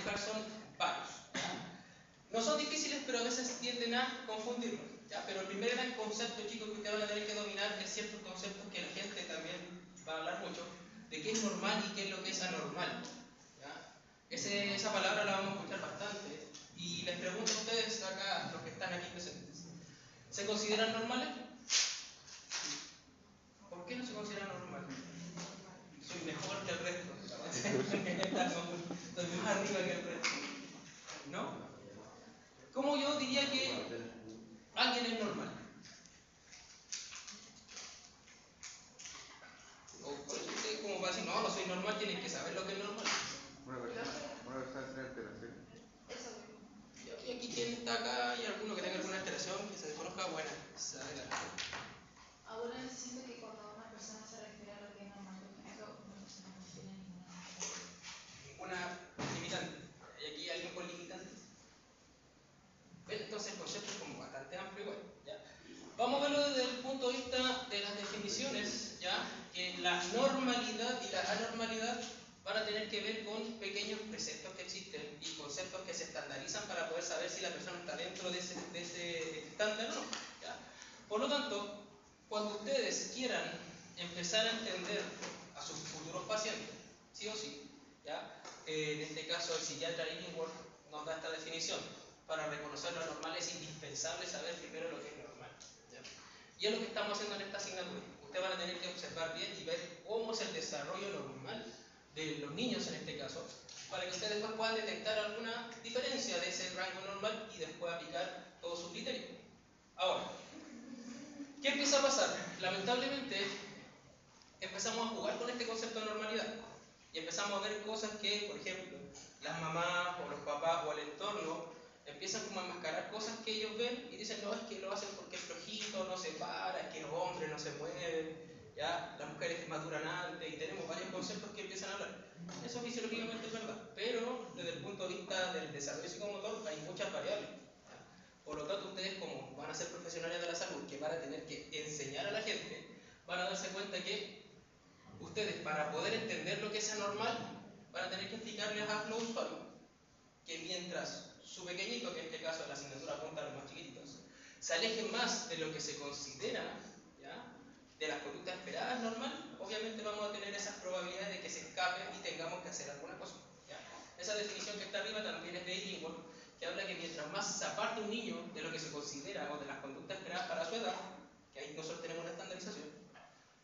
manejar son varios. ¿Ya? No son difíciles, pero a veces tienden a confundirlos. ¿Ya? Pero el primer gran concepto, chicos, que ustedes van a tener que dominar es ciertos conceptos que la gente también va a hablar mucho, de qué es normal y qué es lo que es anormal. ¿Ya? Esa palabra la vamos a escuchar bastante. Y les pregunto a ustedes acá, los que están aquí presentes, ¿se consideran normales? ¿Por qué no se consideran normales? Soy mejor que el resto. Estoy más arriba que el resto. ¿No? ¿Cómo yo diría que alguien es normal? O por eso ustedes como para decir, no, no soy normal, tienen que saber lo que es normal. Una persona sin alteración. Y aquí quien está acá, y alguno que tenga alguna alteración, que se desconozca, buena. Ahora siento que cuando una persona se refiere a lo que es normal, por ejemplo, una persona no tiene ninguna alteración. Ninguna limitante. ¿Hay aquí alguien con limitantes? ¿Ven? Entonces el concepto es como bastante amplio igual. ¿Ya? Vamos a verlo desde el punto de vista de las definiciones, ¿ya? Que la normalidad y la anormalidad van a tener que ver con pequeños preceptos que existen y conceptos que se estandarizan para poder saber si la persona está dentro de ese estándar o no. ¿Ya? Por lo tanto, cuando ustedes quieran empezar a entender a sus futuros pacientes, sí o sí, ¿ya? En este caso el psiquiatra Illingworth nos da esta definición. Para reconocer lo normal es indispensable saber primero lo que es normal. ¿Ya? Y es lo que estamos haciendo en esta asignatura. Ustedes van a tener que observar bien y ver cómo es el desarrollo normal de los niños en este caso, para que ustedes después puedan detectar alguna diferencia de ese rango normal y después aplicar todo su criterio. Ahora, ¿qué empieza a pasar? Lamentablemente, empezamos a jugar con este concepto de normalidad y empezamos a ver cosas que, por ejemplo, las mamás o los papás o el entorno empiezan como a enmascarar cosas que ellos ven y dicen, no, es que lo hacen porque es flojito, no se para, es que los hombres no se mueven, ¿ya? Las mujeres maduran antes y tenemos varios conceptos que empiezan a hablar. Eso fisiológicamente es verdad, pero desde el punto de vista del desarrollo psicomotor hay muchas variables. ¿Ya? Por lo tanto, ustedes como van a ser profesionales de la salud que van a tener que enseñar a la gente, van a darse cuenta que ustedes para poder entender lo que es anormal van a tener que explicarles a los usuarios que mientras su pequeñito, que en este caso la asignatura apunta a los más chiquititos, se aleje más de lo que se considera, ¿ya? De las conductas esperadas normal, obviamente vamos a tener esas probabilidades de que se escapen y tengamos que hacer alguna cosa. ¿Ya? Esa definición que está arriba también es de Illingworth, que habla que mientras más se aparte un niño de lo que se considera o de las conductas esperadas para su edad, que ahí nosotros tenemos una estandarización,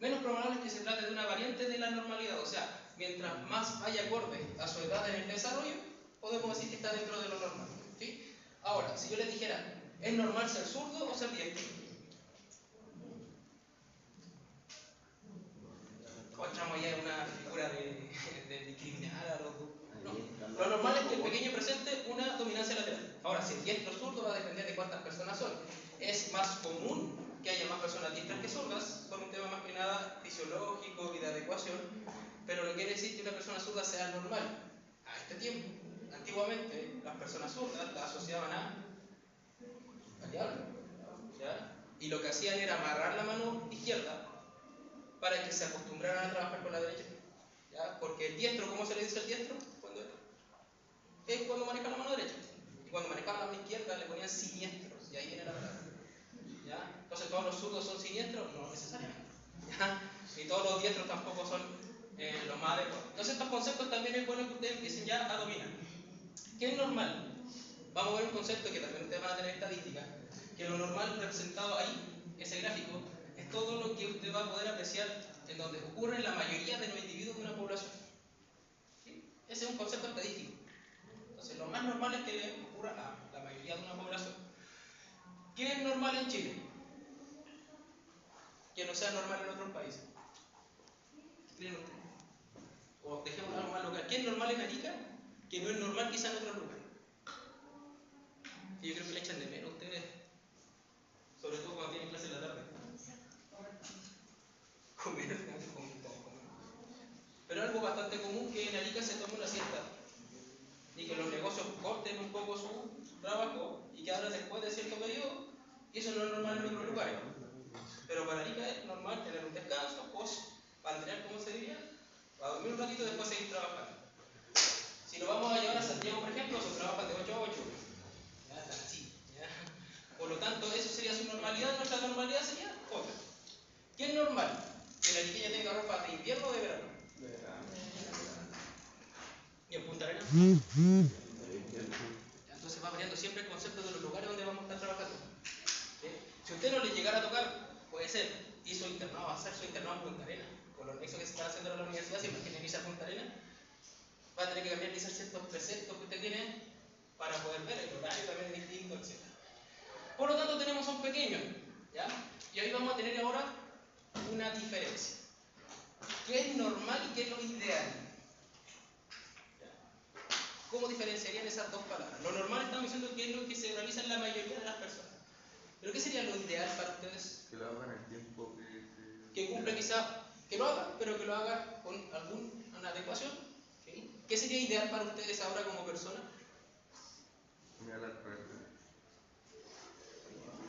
menos probable es que se trate de una variante de la normalidad. O sea, mientras más vaya acorde a su edad en el desarrollo, podemos decir que está dentro de lo normal. ¿Sí? Ahora, si yo les dijera, ¿es normal ser zurdo o ser diestro? O entramos ya en una figura de discriminar a los dos. No. Lo normal es que el pequeño presente una dominancia lateral. Ahora, si el diestro o zurdo va a depender de cuántas personas son. Es más común que haya más personas diestras que zurdas, por un tema más que nada fisiológico y de adecuación, pero no quiere decir que una persona zurda sea normal. A este tiempo, antiguamente, las personas zurdas las asociaban al diablo, ¿ya? Y lo que hacían era amarrar la mano izquierda para que se acostumbraran a trabajar con la derecha, ¿ya? Porque el diestro, ¿cómo se le dice al diestro? Es cuando maneja la mano derecha. Y cuando manejaban la mano izquierda le ponían siniestros, y ahí viene la palabra. ¿Ya? Entonces, ¿todos los zurdos son siniestros? No necesariamente. ¿Ya? Y todos los diestros tampoco son los más adecuados. Entonces, estos conceptos también es bueno que ustedes empiecen ya a dominar. ¿Qué es normal? Vamos a ver un concepto que también ustedes van a tener estadística, que lo normal representado ahí, ese gráfico, es todo lo que usted va a poder apreciar en donde ocurre en la mayoría de los individuos de una población. ¿Sí? Ese es un concepto estadístico. Entonces, lo más normal es que le ocurra a la mayoría de una población. ¿Qué es normal en Chile? Que no sea normal en otros países. ¿Creen ustedes? O dejemos algo más local. ¿Qué es normal en Arica? Que no es normal quizá en otros lugares. Que yo creo que le echan de menos a ustedes, sobre todo cuando tienen clase en la tarde. Comer. Pero algo bastante común que en Arica se tome una siesta y que los negocios corten un poco su trabajo y que abran después de cierto periodo, y eso no es normal en otros lugares. Pero para Arica es normal tener un descanso, pues, para tener, ¿cómo se diría? Para dormir un ratito y después seguir trabajando. Si lo vamos a llevar a Santiago, por Entonces va variando siempre el concepto de los lugares donde vamos a estar trabajando. ¿Sí? Si usted no le llegara a tocar, puede ser, hizo internado, va a hacer su internado en Punta Arenas, con los nexos que se están haciendo en la universidad, si imagina irse a Punta Arenas, va a tener que cambiar quizás ciertos preceptos que usted tiene para poder ver el horario también es distinto, etc. Por lo tanto, tenemos a un pequeño, ¿ya? Y ahí vamos a tener ahora una diferencia. ¿Qué es normal y qué es lo ideal? ¿Cómo diferenciarían esas dos palabras? Lo normal estamos diciendo que es lo que se realiza en la mayoría de las personas. ¿Pero qué sería lo ideal para ustedes? Que lo hagan el tiempo Que cumple quizá, que lo haga, pero que lo haga con alguna adecuación. ¿Sí? ¿Qué sería ideal para ustedes ahora como persona? Mira la frente.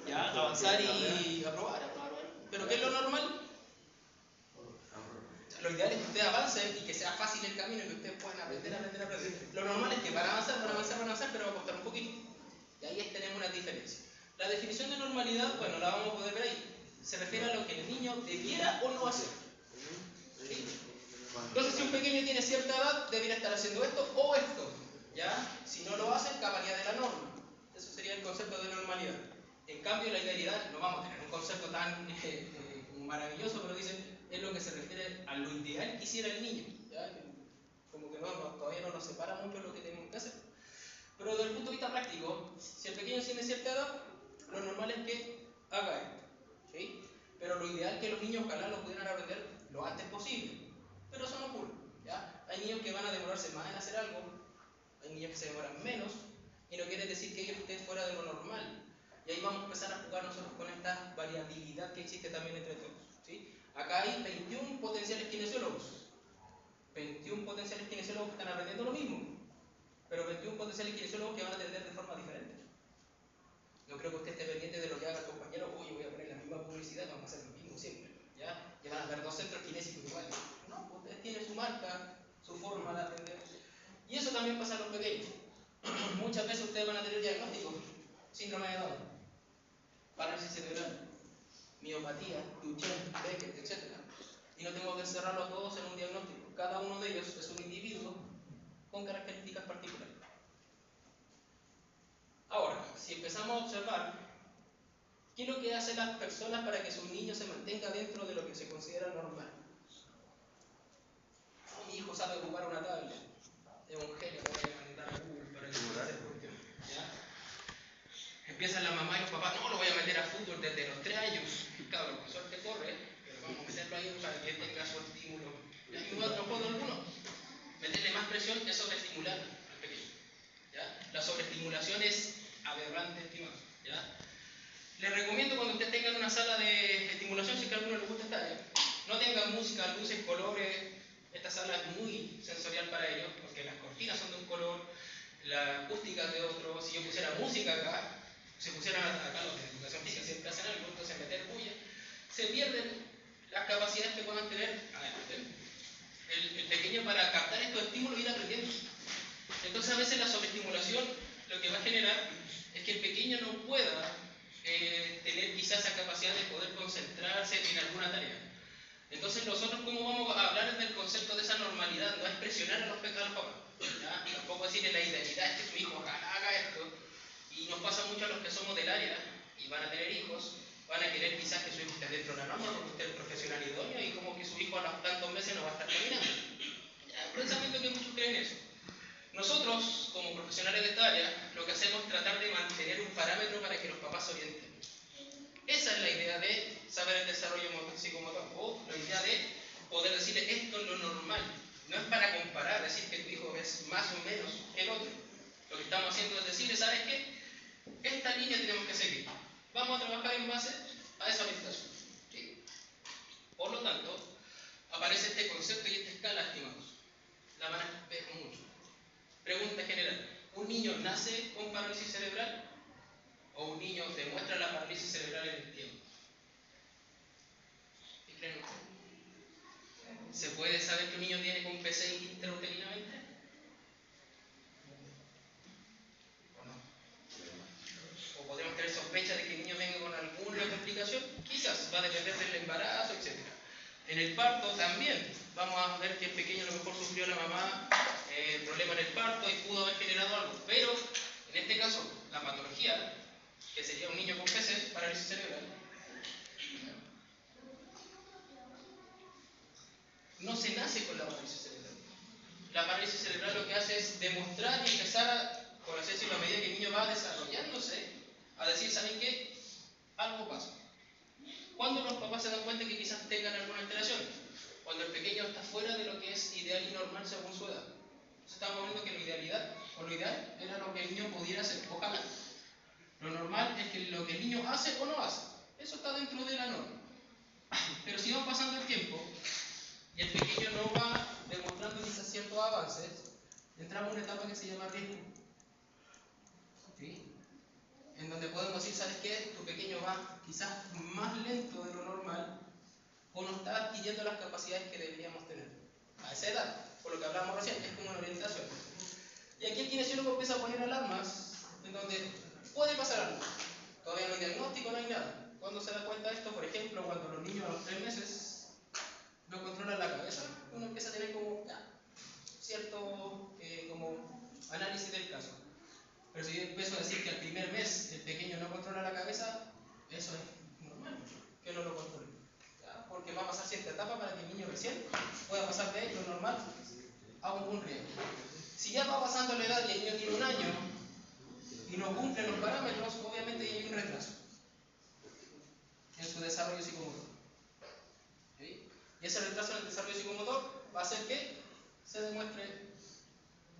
Ya, avanzar y aprobar. ¿Pero qué es lo normal? Lo ideal es que ustedes avancen y que sea fácil el camino y que ustedes puedan aprender. Lo normal es que para avanzar, pero va a costar un poquito. Y ahí tenemos una diferencia. La definición de normalidad, bueno, la vamos a poder ver ahí. Se refiere a lo que el niño debiera o no hacer. ¿Sí? Entonces, si un pequeño tiene cierta edad, debería estar haciendo esto o esto. ¿Ya? Si no lo hace, escaparía de la norma. Eso sería el concepto de normalidad. En cambio, la idealidad, no vamos a tener un concepto tan maravilloso, pero dicen, es lo que se refiere a lo ideal que hiciera el niño. ¿Ya? Como que todavía no nos separa mucho lo que tenemos que hacer. Pero desde el punto de vista práctico, si el pequeño tiene cierta edad, lo normal es que haga esto. ¿Sí? Pero lo ideal es que los niños ojalá lo pudieran aprender lo antes posible. Pero eso no ocurre. ¿Ya? Hay niños que van a demorarse más en hacer algo, hay niños que se demoran menos, y no quiere decir que ellos estén fuera de lo normal. Y ahí vamos a empezar a jugar nosotros con esta variabilidad que existe también entre todos. ¿Sí? Acá hay 21 potenciales kinesiólogos. 21 potenciales kinesiólogos que están aprendiendo lo mismo, pero 21 potenciales kinesiólogos que van a atender de forma diferente. No creo que usted esté pendiente de lo que haga el compañero. Oye, voy a poner la misma publicidad y vamos a hacer lo mismo siempre. ¿Ya? Que van a haber dos centros kinésicos iguales. No, usted tiene su marca, su forma de aprender. Y eso también pasa a los pequeños. Muchas veces ustedes van a tener diagnósticos: síndrome de Down, parálisis cerebral, miopatía, Duchenne, Becker, etc. Y no tengo que encerrarlos todos en un diagnóstico. Cada uno de ellos es un individuo con características particulares. Ahora, si empezamos a observar qué es lo que hacen las personas para que su niño se mantenga dentro de lo que se considera normal. Mi hijo sabe ocupar una tablet, es un genio, voy a mandar a Google para que pueda hacer cuestión. Empiezan la mamá y los papás: no, lo voy a meter a fútbol desde los 3 años. Cabrón, con suerte corre, pero vamos a meterlo ahí para que tenga su estímulo. Y un otro juego alguno, meterle más presión es sobreestimular al pequeño. ¿Ya? La sobreestimulación es aberrante, estimados. ¿Ya? Les recomiendo, cuando ustedes tengan una sala de estimulación, si es que a alguno les gusta esta área, no tengan música, luces, colores. Esta sala es muy sensorial para ellos, porque las cortinas son de un color, la acústica es de otro. Si yo pusiera música acá, si pusieran acá los de educación física, siempre hacen algo, entonces meter bulla, se pierden las capacidades que puedan tener el pequeño para captar estos estímulos y ir aprendiendo. Entonces, a veces la sobreestimulación lo que va a generar es que el pequeño no pueda tener quizás esa capacidad de poder concentrarse en alguna tarea. Entonces, nosotros, ¿cómo vamos a hablar del concepto de esa normalidad? No es presionar a los papás, ¿ya? Y tampoco decirle la idealidad es que su hijo haga esto. Y nos pasa mucho a los que somos del área y van a tener hijos, van a querer quizás que su hijo esté dentro de la norma porque usted es profesional idóneo, y como que su hijo a los tantos meses no va a estar caminando. Ya, un pensamiento que muchos creen eso. Nosotros, como profesionales de esta área, lo que hacemos es tratar de mantener un parámetro para que los papás se orienten. Esa es la idea de saber el desarrollo psicomotor, o la idea de poder decirle: esto es lo normal. No es para comparar, decir que tu hijo es más o menos que el otro. Lo que estamos haciendo es decirle: ¿sabes qué? Esta línea tenemos que seguir. Vamos a trabajar en base a esa orientación. ¿Sí? Por lo tanto, aparece este concepto y esta escala, estimados. La van a ver mucho. Pregunta general: ¿un niño nace con parálisis cerebral o un niño demuestra la parálisis cerebral en el tiempo? ¿Qué creen ustedes? ¿Se puede saber que un niño tiene con PC intrauterinamente? ¿O no? ¿O podemos tener sospecha de que el niño venga con alguna otra explicación? Quizás, va a depender del embarazo, etc. En el parto también vamos a ver que el pequeño a lo mejor sufrió la mamá problema en el parto y pudo haber generado algo. Pero, en este caso, la patología, que sería un niño con PC, parálisis cerebral, no se nace con la parálisis cerebral. La parálisis cerebral lo que hace es demostrar y empezar a, por así decirlo, a medida que el niño va desarrollándose, a decir, ¿saben qué? Algo pasa. ¿Cuándo los papás se dan cuenta que quizás tengan alguna alteración? Cuando el pequeño está fuera de lo que es ideal y normal según su edad. Entonces estamos hablando que lo ideal era lo que el niño pudiera hacer, ojalá. Lo normal es que lo que el niño hace o no hace. Eso está dentro de la norma. Pero si va pasando el tiempo y el pequeño no va demostrando quizás ciertos avances, entramos en una etapa que se llama riesgo. ¿Sí? En donde podemos decir, ¿sabes qué? Tu pequeño va quizás más lento de lo normal o no está adquiriendo las capacidades que deberíamos tener a esa edad, por lo que hablamos recién, es como una orientación. Y aquí el kinesiólogo empieza a poner alarmas en donde puede pasar algo. Todavía no hay diagnóstico, no hay nada. ¿Cuándo se da cuenta de esto? Por ejemplo, cuando los niños a los 3 meses no controlan la cabeza, uno empieza a tener como cierto como análisis del caso. Pero si yo empiezo a decir que al primer mes el pequeño no controla la cabeza, eso es normal, que no lo controle. ¿Ya? Porque va a pasar cierta etapa para que el niño recién pueda pasar de lo normal a un riesgo. Si ya va pasando la edad y el niño tiene 1 año y no cumple los parámetros, obviamente ya hay un retraso en su desarrollo psicomotor. ¿Sí? Y ese retraso en el desarrollo psicomotor va a hacer que se demuestre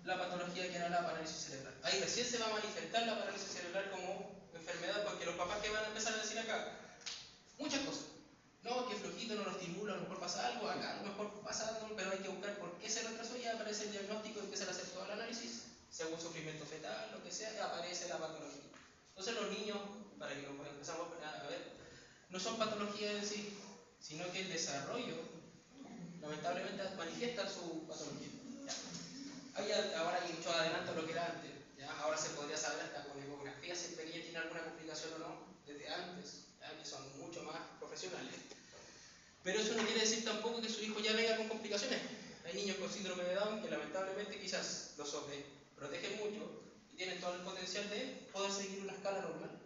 la patología que era la parálisis cerebral. Ahí recién se va a manifestar la parálisis cerebral como enfermedad, porque los papás que van a empezar a decir acá muchas cosas. No, que flojito, no lo estimula, a lo mejor pasa algo, acá a lo mejor pasa algo, pero hay que buscar por qué se retrasó y aparece el diagnóstico y empiezan a hacer todo el análisis, según sufrimiento fetal, lo que sea, aparece la patología. Entonces los niños, para que lo empezamos a ver, no son patologías en sí, sino que el desarrollo lamentablemente manifiesta su patología. Ahora hay mucho adelanto de lo que era antes. ¿Ya? Ahora se podría saber hasta con ecografía si el pequeño tiene alguna complicación o no, desde antes, ¿ya? Que son mucho más profesionales. Pero eso no quiere decir tampoco que su hijo ya venga con complicaciones. Hay niños con síndrome de Down que lamentablemente quizás los sobreprotegen mucho y tienen todo el potencial de poder seguir una escala normal.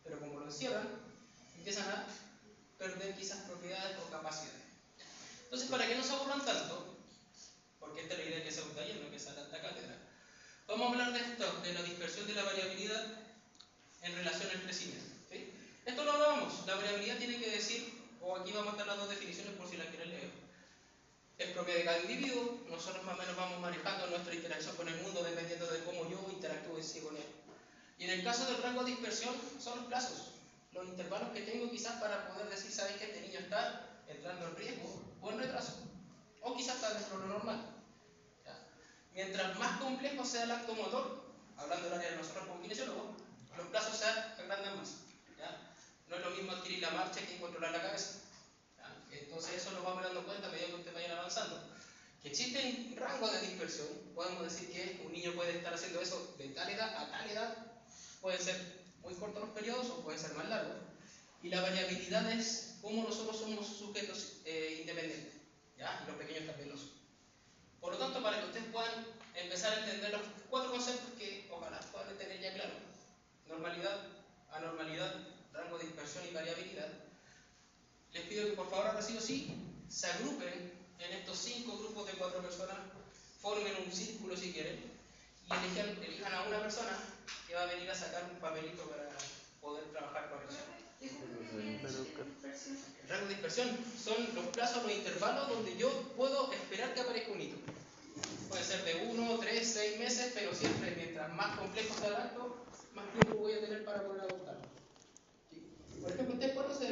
Pero como lo encierran, empiezan a perder quizás propiedades o capacidades. Entonces, para que no se aburran tanto, porque esta es la idea que sea un taller, no que sea tanta cátedra, vamos a hablar de esto, de la dispersión de la variabilidad en relación al crecimiento. ¿Sí? Esto lo hablábamos, la variabilidad tiene que decir, o aquí vamos a estar las dos definiciones por si las quieren leer. Es propia de cada individuo, nosotros más o menos vamos manejando nuestra interacción con el mundo dependiendo de cómo yo interactúo en sí con él. Y en el caso del rango de dispersión son los plazos, los intervalos que tengo quizás para poder decir, ¿sabes que este niño está entrando en riesgo o en retraso? O quizás está dentro de lo normal. ¿Ya? Mientras más complejo sea el acto motor, hablando del área de nosotros como kinesiólogos, los plazos se agrandan más. ¿Ya? No es lo mismo adquirir la marcha que controlar la cabeza. ¿Ya? Entonces eso nos vamos dando cuenta a medida que ustedes vayan avanzando. Que existen rangos de dispersión, podemos decir que un niño puede estar haciendo eso de tal edad a tal edad, pueden ser muy cortos los periodos o pueden ser más largos. Y la variabilidad es cómo nosotros somos sujetos independientes. ¿Ya? Y los pequeños también lo son. Por lo tanto, para que ustedes puedan empezar a entender los 4 conceptos que ojalá puedan tener ya claro: normalidad, anormalidad, rango de dispersión y variabilidad, les pido que por favor ahora sí o sí se agrupen en estos 5 grupos de 4 personas, formen un círculo si quieren y elijan a una persona que va a venir a sacar un papelito para poder trabajar con eso. El rango de dispersión son los plazos, los intervalos donde yo puedo esperar que aparezca un hito. Puede ser de 1, 3, 6 meses, pero siempre mientras más complejo sea el acto, más tiempo voy a tener para poder adoptarlo. ¿Sí? Por ejemplo, ¿ustedes cuándo se